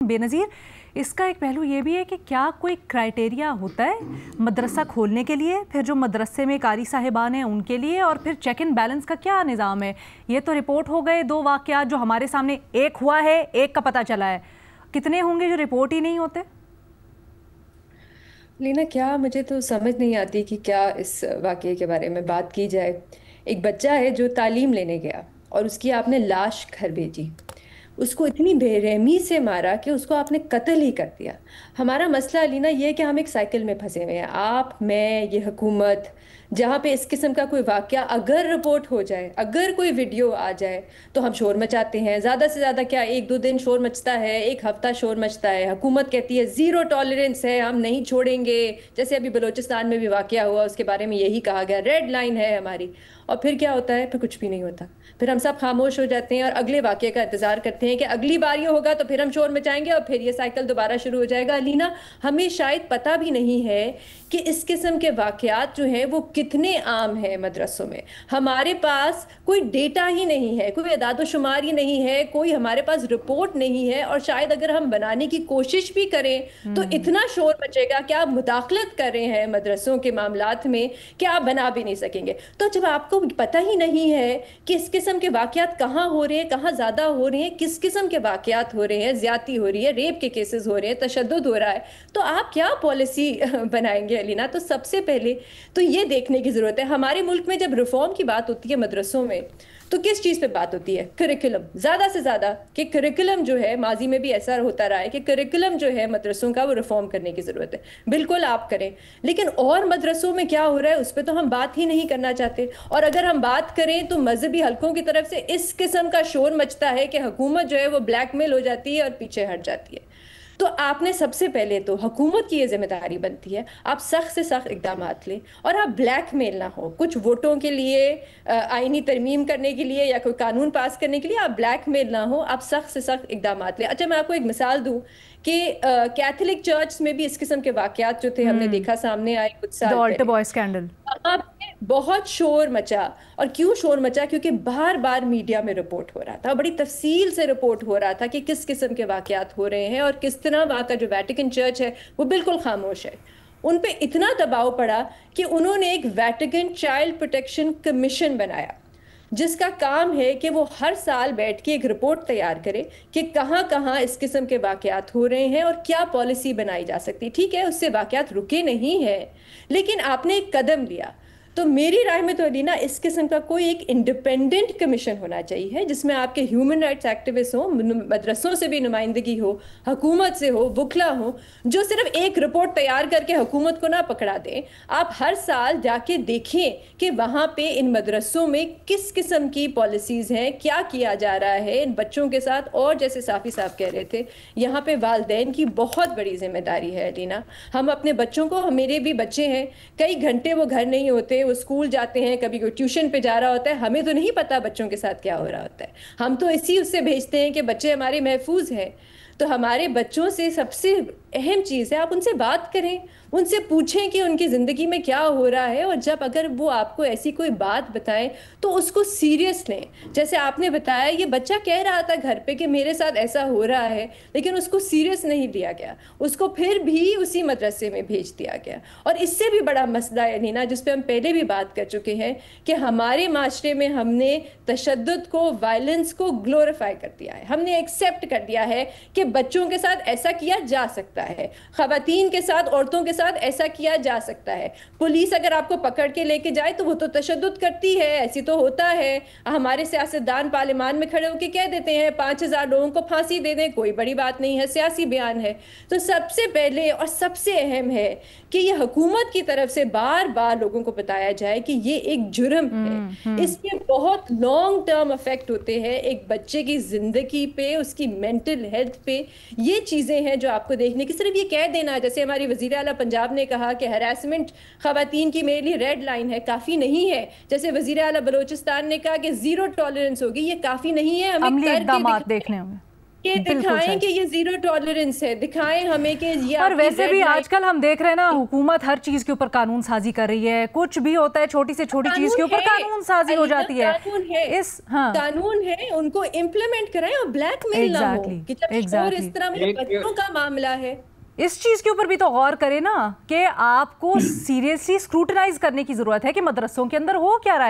बेनज़ीर, इसका एक पहलू ये भी है कि क्या कोई क्राइटेरिया होता है मदरसा खोलने के लिए, फिर जो मदरसे में कारी साहिबान हैं उनके लिए, और फिर चेक एंड बैलेंस का क्या निज़ाम है? ये तो रिपोर्ट हो गए 2 वाक़यात जो हमारे सामने, एक हुआ है, एक का पता चला है, कितने होंगे जो रिपोर्ट ही नहीं होते? लीना, क्या मुझे तो समझ नहीं आती कि क्या इस वाक़ये के बारे में बात की जाए। एक बच्चा है जो तालीम लेने गया और उसकी आपने लाश घर भेजी। उसको इतनी बेरहमी से मारा कि उसको आपने कत्ल ही कर दिया। हमारा मसला लीना ये है कि हम एक साइकिल में फंसे हुए हैं, आप, मैं, ये हुकूमत। जहाँ पे इस किस्म का कोई वाक़या अगर रिपोर्ट हो जाए, अगर कोई वीडियो आ जाए, तो हम शोर मचाते हैं। ज़्यादा से ज़्यादा क्या, 1-2 दिन शोर मचता है, 1 हफ्ता शोर मचता है। हुकूमत कहती है ज़ीरो टॉलरेंस है, हम नहीं छोड़ेंगे। जैसे अभी बलूचिस्तान में भी वाक़या हुआ, उसके बारे में यही कहा गया, रेड लाइन है हमारी। और फिर क्या होता है? फिर कुछ भी नहीं होता। फिर हम सब खामोश हो जाते हैं और अगले वाक़ये का इंतज़ार करते हैं कि अगली बार ये होगा तो फिर हम शोर मचाएंगे और फिर ये साइकिल दोबारा शुरू हो जाएगा। लीना, हमें शायद पता भी नहीं है कि इस किस्म के वाक़यात जो हैं वो कितने आम हैं मदरसों में। हमारे पास कोई डेटा ही नहीं है, कोई अदाद-ओ-शुमार ही नहीं है, कोई हमारे पास रिपोर्ट नहीं है। और शायद अगर हम बनाने की कोशिश भी करें तो इतना शोर मचेगा कि आप मुदाखलत कर रहे हैं मदरसों के मामलात में कि आप बना भी नहीं सकेंगे। तो जब आपको पता ही नहीं है कि इस किस्म के वाक़यात कहाँ हो रहे हैं, कहाँ ज़्यादा हो रहे हैं, किस किस्म के वाक़यात हो रहे हैं, ज़्यादती हो रही है, रेप के केसेस हो रहे हैं, तशद्दुद हो रहा है, तो आप क्या पॉलिसी बनाएंगे अलीना? तो सबसे पहले तो ये देखने की ज़रूरत है, हमारे मुल्क में जब रिफॉर्म की बात होती है मदरसों में, तो किस चीज़ पे बात होती है? करिकुलम, ज़्यादा से ज़्यादा, कि करिकुलम जो है, माजी में भी ऐसा होता रहा है कि करिकुलम जो है मदरसों का, वो रिफॉर्म करने की ज़रूरत है। बिल्कुल आप करें, लेकिन और मदरसों में क्या हो रहा है उस पर तो हम बात ही नहीं करना चाहते। और अगर हम बात करें तो मजहबी हलकों की तरफ से इस किस्म का शोर मचता है कि हुकूमत जो है वो ब्लैकमेल हो जाती है और पीछे हट जाती है। तो आपने सबसे पहले तो हुकूमत की ये जिम्मेदारी बनती है, आप सख्त से सख्त इकदाम लें और आप ब्लैकमेल ना हो कुछ वोटों के लिए, आईनी तरमीम करने के लिए या कोई कानून पास करने के लिए। आप ब्लैकमेल ना हो, आप सख्त से सख्त इकदाम लें। अच्छा, मैं आपको एक मिसाल दूं कि कैथोलिक चर्च में भी इस किस्म के वाकयात जो थे हमने देखा, सामने आए कुछ द साल ऑल्टर पहले। Boy scandal. वहाँ पे बहुत शोर मचा। और क्यों शोर मचा? क्योंकि बार बार मीडिया में रिपोर्ट हो रहा था, बड़ी तफसील से रिपोर्ट हो रहा था कि किस किस्म के वाकयात हो रहे हैं और किस तरह वहाँ का जो वेटिकन चर्च है वो बिल्कुल खामोश है। उन पे इतना दबाव पड़ा कि उन्होंने एक वेटिकन चाइल्ड प्रोटेक्शन कमीशन बनाया, जिसका काम है कि वो हर साल बैठ के एक रिपोर्ट तैयार करे कि कहाँ कहाँ इस किस्म के वाकयात हो रहे हैं और क्या पॉलिसी बनाई जा सकती। ठीक है, उससे वाकयात रुके नहीं हैं, लेकिन आपने एक कदम लिया। तो मेरी राय में तो अलीना, इस किस्म का कोई एक इंडिपेंडेंट कमीशन होना चाहिए जिसमें आपके ह्यूमन राइट्स एक्टिविस्ट हो, मदरसों से भी नुमाइंदगी हो, हुकूमत से हो, वकला हो, जो सिर्फ एक रिपोर्ट तैयार करके हुकूमत को ना पकड़ा दें। आप हर साल जाके देखें कि वहाँ पे इन मदरसों में किस किस्म की पॉलिसीज़ हैं, क्या किया जा रहा है इन बच्चों के साथ। और जैसे साफ़ी साहब कह रहे थे, यहाँ पे वालिदैन की बहुत बड़ी जिम्मेदारी है अलीना। हम अपने बच्चों को, मेरे भी बच्चे हैं, कई घंटे वो घर नहीं होते, वो स्कूल जाते हैं, कभी कोई ट्यूशन पे जा रहा होता है, हमें तो नहीं पता बच्चों के साथ क्या हो रहा होता है। हम तो इसी उससे भेजते हैं कि बच्चे हमारे महफूज हैं। तो हमारे बच्चों से सबसे अहम चीज़ है, आप उनसे बात करें, उनसे पूछें कि उनकी ज़िंदगी में क्या हो रहा है। और जब अगर वो आपको ऐसी कोई बात बताएं तो उसको सीरियस लें। जैसे आपने बताया, ये बच्चा कह रहा था घर पे कि मेरे साथ ऐसा हो रहा है, लेकिन उसको सीरियस नहीं लिया गया, उसको फिर भी उसी मदरसे में भेज दिया गया। और इससे भी बड़ा मसला है नीना, जिस पे हम पहले भी बात कर चुके हैं, कि हमारे माशरे में हमने तशद्दुद को, वायलेंस को ग्लोरीफाई कर दिया है। हमने एक्सेप्ट कर दिया है कि बच्चों के साथ ऐसा किया जा सकता है, खवातीन के साथ, औरतों के साथ ऐसा किया जा सकता है। पुलिस अगर आपको पकड़ के लेके जाए तो वो तो तशद्दुद करती है, ऐसी तो होता है। हमारे सियासतदान पार्लियामान में खड़े होकर कह देते हैं 5000 लोगों को फांसी दे दें, कोई बड़ी बात नहीं है, सियासी बयान है। तो सबसे पहले और सबसे अहम है कि ये हुकूमत की तरफ से बार बार लोगों को बताया जाए कि ये एक जुर्म है, इसके बहुत लॉन्ग टर्म इफेक्ट होते हैं एक बच्चे की जिंदगी पे, उसकी मेंटल हेल्थ पे। ये चीजें हैं जो आपको देखने की, सिर्फ ये कह देना, जैसे हमारी वजीर आला पंजाब ने कहा कि हरासमेंट खवातीन की मेरे लिए रेड लाइन है, काफी नहीं है। जैसे वजीर आला बलोचिस्तान ने कहा कि जीरो टॉलरेंस होगी, ये काफी नहीं है, हमें अमली करके इक़दामात दिखाना। देखने होंगे। کہ دکھائیں کہ یہ زیرو ٹالرنس ہے، دکھائیں ہمیں کہ یہ. اور ویسے بھی آج کل ہم دیکھ رہے ہیں نا، حکومت ہر چیز کے اوپر قانون سازی کر رہی ہے، کچھ بھی ہوتا ہے چھوٹی سے چھوٹی چیز کے اوپر قانون سازی ہو جاتی ہے. قانون ہے، ان کو امپلیمنٹ کریں اور بلیک میل نہ ہو کہ جب شور اس طرح میں بچوں کا معاملہ ہے. اس چیز کے اوپر بھی تو غور کرے نا کہ آپ کو سیریسلی اسکروٹنائز کرنے کی ضرورت ہے کہ مدرسوں کے اندر ہو کیا رہا ہے.